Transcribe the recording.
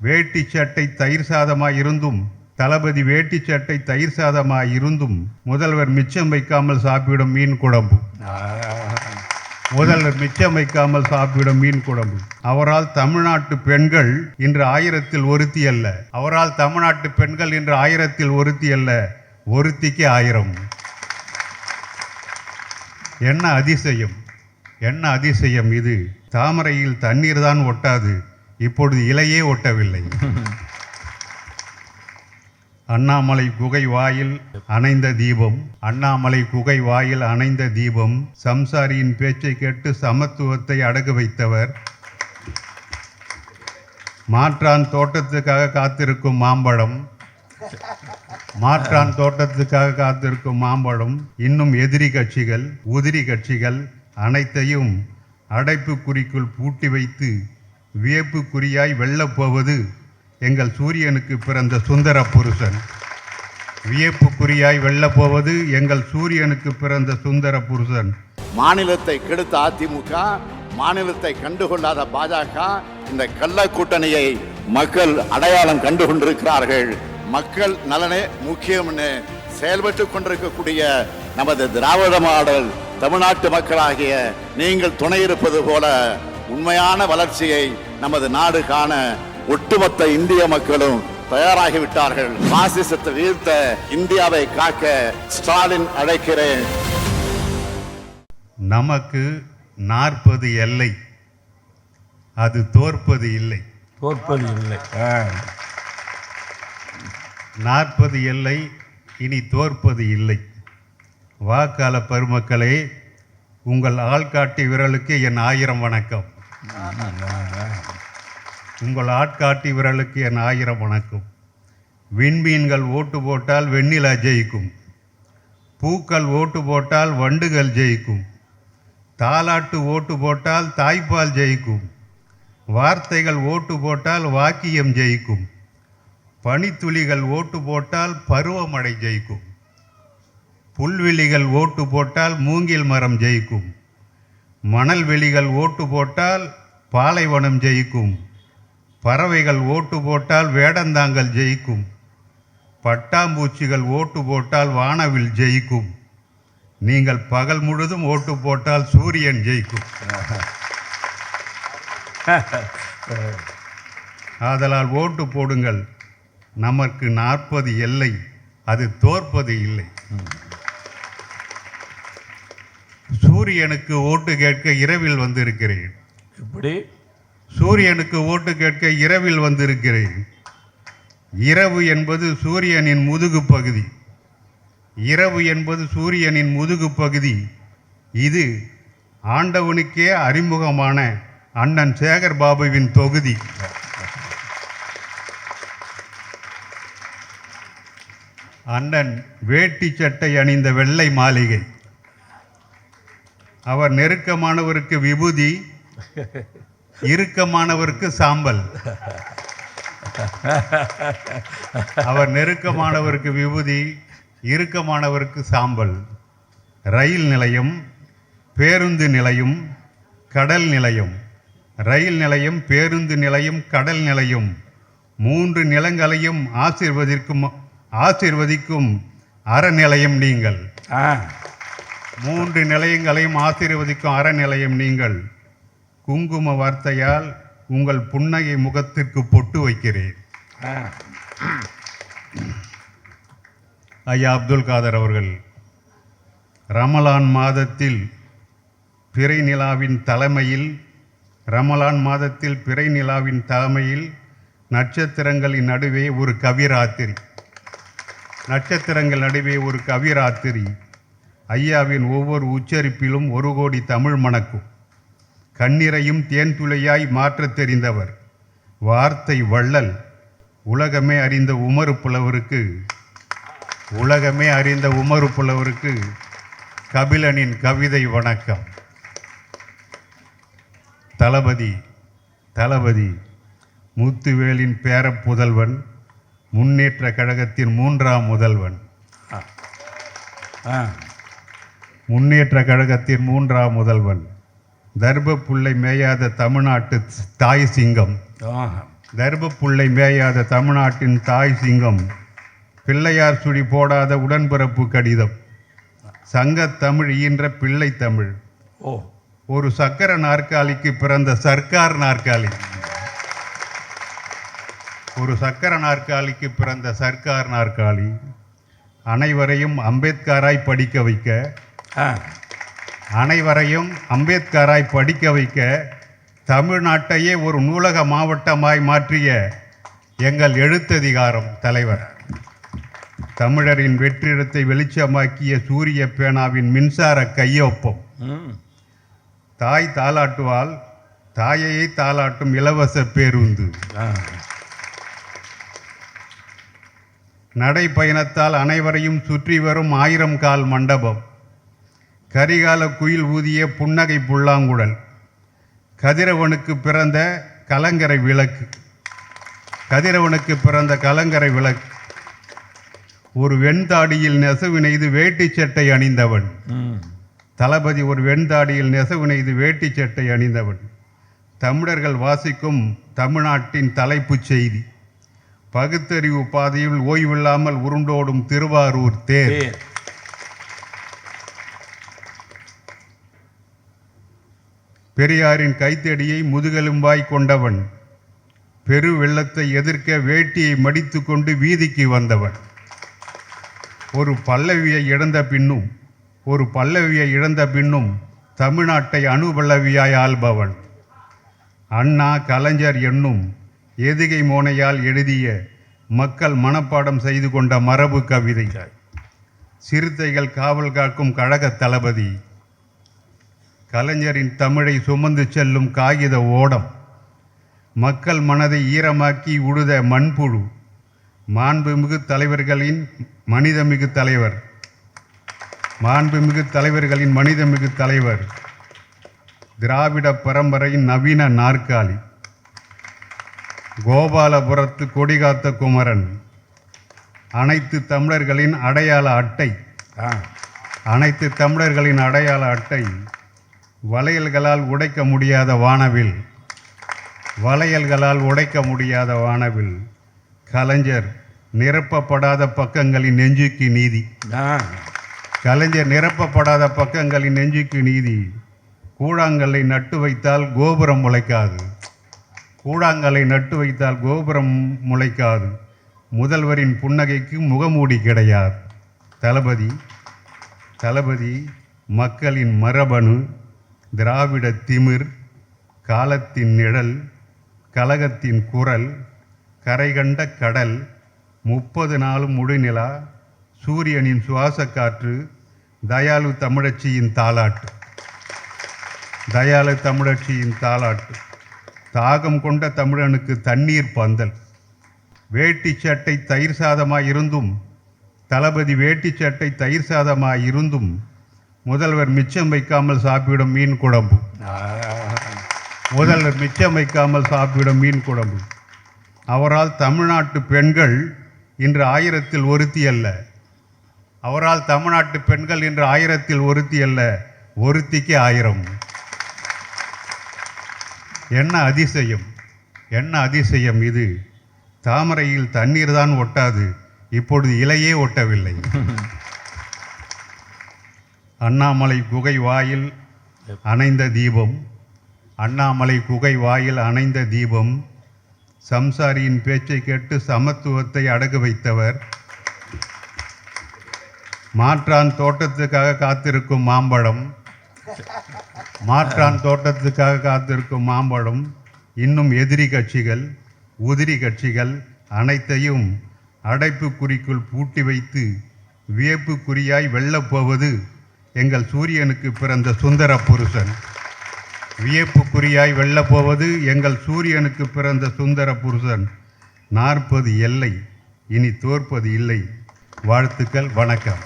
வேட்டி சட்டை தயிர் சாதமாய் இருந்தும், தளபதி வேட்டி சட்டை தயிர் சாதமாய் இருந்தும் முதல்வர் மிச்சம் வைக்காமல் சாப்பிடும் மீன் குழம்பு. முதல்வர் மிச்சம் வைக்காமல் சாப்பிடும் மீன் குழம்பு. அவரால் தமிழ்நாட்டு பெண்கள் இன்று 1000-ல் ஒருத்தி அல்ல. அவரால் தமிழ்நாட்டு பெண்கள் இன்று 1000-ல் ஒருத்தி அல்ல, ஒருத்திக்கு 1000. என்ன அதிசயம், என்ன அதிசயம் இது! தாமரையில் தண்ணீர் தான் ஒட்டாது, இப்பொழுது இலையே ஒட்டவில்லை. அண்ணாமலை குகை வாயில் அணைந்த தீபம், அண்ணாமலை குகை வாயில் அணைந்த தீபம். சம்சாரியின் பேச்சை கேட்டு சமத்துவத்தை அடகு வைத்தவர். மாற்றான் தோட்டத்துக்காக காத்திருக்கும் மாம்பழம், மாற்றான் தோட்டத்துக்காக காத்திருக்கும் மாம்பழம். இன்னும் எதிரி கட்சிகள், உதிரி கட்சிகள் அனைத்தையும் அடைப்பு குறிக்குள் பூட்டி வைத்து வியப்பு குறியாய் வெல்லப்போவது எங்கள் சூரியனுக்கு பிறந்த சுந்தர புருஷன். வியப்பு குறியாய் வெல்லப்போவது எங்கள் சூரியனுக்கு பிறந்த சுந்தர புருஷன். மாநிலத்தை கெடுத்த அதிமுக, மாநிலத்தை கண்டுகொள்ளாத பாஜக, இந்த கள்ள கூட்டணியை மக்கள் அடையாளம் கண்டு கொண்டிருக்கிறார்கள். மக்கள் நலனே முக்கியம்னு செயல்பட்டு கொண்டிருக்கக்கூடிய நமது திராவிட மாடல் தமிழ்நாட்டு மக்களாகிய நீங்கள் துணை இருப்பது போல உண்மையான வளர்ச்சியை நமது நாடு காண ஒட்டுமொத்த இந்திய மக்களும் தயாராகிவிட்டார்கள். பாசிசத்தை வீழ்த்த இந்தியாவை காக்க ஸ்டாலின் அழைக்கிறேன். நமக்கு 40 எல்லை, அது தோற்பது இல்லை. தோற்பது இல்லை. 40 எல்லை, இனி தோற்பது இல்லை. வாக்காள பெருமக்களே, உங்கள் ஆள்காட்டி விரலுக்கு என் 1000 வணக்கம். உங்கள் ஆட்காட்டி விரலுக்கு என் 1000 வணக்கம். விண்மீன்கள் ஓட்டு போட்டால் வெண்ணிலா ஜெயிக்கும், பூக்கள் ஓட்டு போட்டால் வண்டுகள் ஜெயிக்கும், தாலாட்டு ஓட்டு போட்டால் தாய்ப்பால் ஜெயிக்கும், வார்த்தைகள் ஓட்டு போட்டால் வாக்கியம் ஜெயிக்கும், பனித்துளிகள் ஓட்டு போட்டால் பருவமழை ஜெயிக்கும், புல்வெளிகள் ஓட்டு போட்டால் மூங்கில் மரம் ஜெயிக்கும், மணல் வெளிகள் ஓட்டு போட்டால் பாலைவனம் ஜெயிக்கும், பறவைகள் ஓட்டு போட்டால் வேடந்தாங்கல் ஜெயிக்கும், பட்டாம்பூச்சிகள் ஓட்டு போட்டால் வானவில் ஜெயிக்கும், நீங்கள் பகல் முழுதும் ஓட்டு போட்டால் சூரியன் ஜெயிக்கும். ஆதலால் ஓட்டு போடுங்கள். நமக்கு 40 எல்லை, அது தோற்பது இல்லை. சூரியனுக்கு ஓட்டு கேட்க இரவில் வந்திருக்கிறேன். எப்படி? சூரியனுக்கு ஓட்டு கேட்க இரவில் வந்திருக்கிறேன். இரவு என்பது சூரியனின் முதுகு பகுதி. இரவு என்பது சூரியனின் முதுகு பகுதி. இது ஆண்டவனுக்கே அறிமுகமான அண்ணன் சேகர் பாபுவின் தொகுதி. அண்ணன் வேட்டி சட்டை அணிந்த வெள்ளை மாளிகை. அவர் நெருக்கமானவருக்கு விபூதி, இறுக்கமானவருக்கு சாம்பல். அவர் நெருக்கமானவருக்கு விபூதி, இறுக்கமானவருக்கு சாம்பல். ரயில் நிலையம், பேருந்து நிலையம், கடல் நிலையம். ரயில் நிலையம், பேருந்து நிலையம், கடல் நிலையம். 3 நிலங்களையும் ஆசீர்வதிக்கும் அறநிலையம் நீங்கள். 3 நிலையங்களையும் ஆசீர்வதிக்கும் அறநிலையம் நீங்கள். குங்கும வார்த்தையால் உங்கள் புன்னகை முகத்திற்கு பொட்டு வைக்கிறேன். ஐயா அப்துல் காதர் அவர்கள் ரமலான் மாதத்தில் பிறை நிலாவின் தலைமையில் நட்சத்திரங்களின் நடுவே ஒரு கவிராத்திரி. நட்சத்திரங்கள் நடுவே ஒரு கவிராத்திரி. ஐயாவின் ஒவ்வொரு உச்சரிப்பிலும் 1 கோடி தமிழ் மணக்கும். கண்ணீரையும் தேன் துளையாய் மாற்றத் தெரிந்தவர். வார்த்தை வள்ளல். உலகமே அறிந்த உமறு புலவருக்கு கபிலனின் கவிதை வணக்கம். தளபதி முத்துவேலின் பேரப்புதல்வன், முன்னேற்ற கழகத்தின் 3ஆம் முதல்வன். முன்னேற்ற கழகத்தின் 3ஆம் முதல்வன். தர்ப புள்ளை மேயாத தமிழ்நாட்டு தாய் சிங்கம். தர்பப்புள்ளை மேயாத தமிழ்நாட்டின் தாய் சிங்கம், பிள்ளையார் சுழி போடாத உடன்பிறப்பு கடிதம், சங்கத் தமிழ் ஈன்ற பிள்ளை தமிழ், ஓ ஒரு சக்கர நாற்காலிக்கு பிறந்த சர்க்கார் நாற்காலி, ஒரு சக்கர நாற்காலிக்கு பிறந்த சர்க்கார் நாற்காலி, அனைவரையும் அம்பேத்கராய் படிக்க வைக்க, அனைவரையும் அம்பேத்கராய் படிக்க வைக்க தமிழ்நாட்டையே ஒரு நூலக மாவட்டமாய் மாற்றிய எங்கள் எழுத்ததிகாரம் தலைவர், தமிழரின் வெற்றிடத்தை வெளிச்சமாக்கிய சூரிய பேனாவின் மின்சார கையொப்பம், தாய் தாலாட்டுவால் தாயையை தாலாட்டும் இலவச பேருந்து, நடைப்பயணத்தால் அனைவரையும் சுற்றி வரும் 1000 கால் மண்டபம், கரிகால குயில் ஊதிய புன்னகை புல்லாங்குழல், கதிரவனுக்கு பிறந்த கலங்கரை விளக்கு, கதிரவனுக்கு பிறந்த கலங்கரை விளக்கு, ஒரு வெண்தாடியில் நெசவு நெய்து வேட்டி சட்டை அணிந்தவன், தளபதி ஒரு வெண்தாடியில் நெசவு நெய்து வேட்டி சட்டை அணிந்தவன், தமிழர்கள் வாசிக்கும் தமிழ்நாட்டின் தலைப்புச் செய்தி, பகுத்தறிவு பாதையில் ஓய்வில்லாமல் உருண்டோடும் திருவாரூர் தேர், பெரியாரின் கைத்தடியை முதுகெலும்பாய் கொண்டவன், பெரு வெள்ளத்தை எதிர்க்க வேட்டியை மடித்து கொண்டு வீதிக்கு வந்தவன், ஒரு பல்லவியை இழந்த பின்னும் தமிழ்நாட்டை அணுபல்லவியாய் ஆள்பவன், அண்ணா கலைஞர் என்னும் எதுகை மோனையால் எழுதிய மக்கள் மனப்பாடம் செய்து கொண்ட மரபு கவிதை, சிறுத்தைகள் காவல் காக்கும் கழக தளபதி, கலைஞரின் தமிழை சுமந்து செல்லும் காகித ஓடம், மக்கள் மனதை ஈரமாக்கி உழுத மண்புழு, மாண்புமிகு தலைவர்களின் மனிதமிகு தலைவர், மாண்புமிகு தலைவர்களின் மனிதமிகு தலைவர், திராவிட பரம்பரையின் நவீன நாற்காலி, கோபாலபுரத்து கொடிகாத்த குமரன், அனைத்து தமிழர்களின் அடையாள அட்டை, அனைத்து தமிழர்களின் அடையாள அட்டை, வளையல்களால் உடைக்க முடியாத வானவில், வளையல்களால் உடைக்க முடியாத வானவில், கலைஞர் நிரப்பப்படாத பக்கங்களின் நெஞ்சுக்கு நீதி, கலைஞர் நிரப்பப்படாத பக்கங்களின் நெஞ்சுக்கு நீதி, கூழாங்கல்லை நட்டு வைத்தால் கோபுரம் முளைக்காது, கூழாங்கல்லை நட்டு வைத்தால் கோபுரம் முளைக்காது, முதல்வரின் புன்னகைக்கு முகமூடி கிடையாது, தளபதி மக்களின் மரபணு, திராவிட திமிர், காலத்தின் நிழல், கலகத்தின் குரல், கரைகண்ட கடல், 30 நாளும் முழுநிலா, சூரியனின் சுவாச காற்று, தயாளு தமிழச்சியின் தாலாட்டு, தயாளு தமிழச்சியின் தாலாட்டு, தாகம் கொண்ட தமிழனுக்கு தண்ணீர் பந்தல், வேட்டி சட்டை தயிர் சாதமாய் இருந்தும், தளபதி வேட்டி சட்டை தயிர் சாதமாய் இருந்தும், முதல்வர் மிச்சம் வைக்காமல் சாப்பிடும் மீன் குழம்பு, முதல்வர் மிச்சம் வைக்காமல் சாப்பிடும் மீன் குழம்பு, அவரால் தமிழ்நாட்டு பெண்கள் இன்று 1000-ல் ஒருத்தி அல்ல, அவரால் தமிழ்நாட்டு பெண்கள் இன்று 1000-ல் ஒருத்தி அல்ல, ஒருத்திக்கு 1000. என்ன அதிசயம், என்ன அதிசயம் இது! தாமரையில் தண்ணீர் தான் ஒட்டாது, இப்பொழுது இலையே ஒட்டவில்லை. அண்ணாமலை குகை வாயில் அணைந்த தீபம், அண்ணாமலை குகை வாயில் அணைந்த தீபம், சம்சாரியின் பேச்சை கேட்டு சமத்துவத்தை அடகு வைத்தவர், மாற்றான் தோட்டத்துக்காக காத்திருக்கும் மாம்பழம், மாற்றான் தோட்டத்துக்காக காத்திருக்கும் மாம்பழம், இன்னும் எதிரி கட்சிகள் உதிரி கட்சிகள் அனைத்தையும் அடைப்புக்குறிக்குள் பூட்டி வைத்து வியப்புக்குறியாய் வெல்லப்போவது எங்கள் சூரியனுக்கு பிறந்த சுந்தர புருஷன், வியப்புக்குறியாய் வெல்லப்போவது எங்கள் சூரியனுக்கு பிறந்த சுந்தர புருஷன். 40 எல்லை, இனி தோற்பது இல்லை. வாழ்த்துக்கள், வணக்கம்.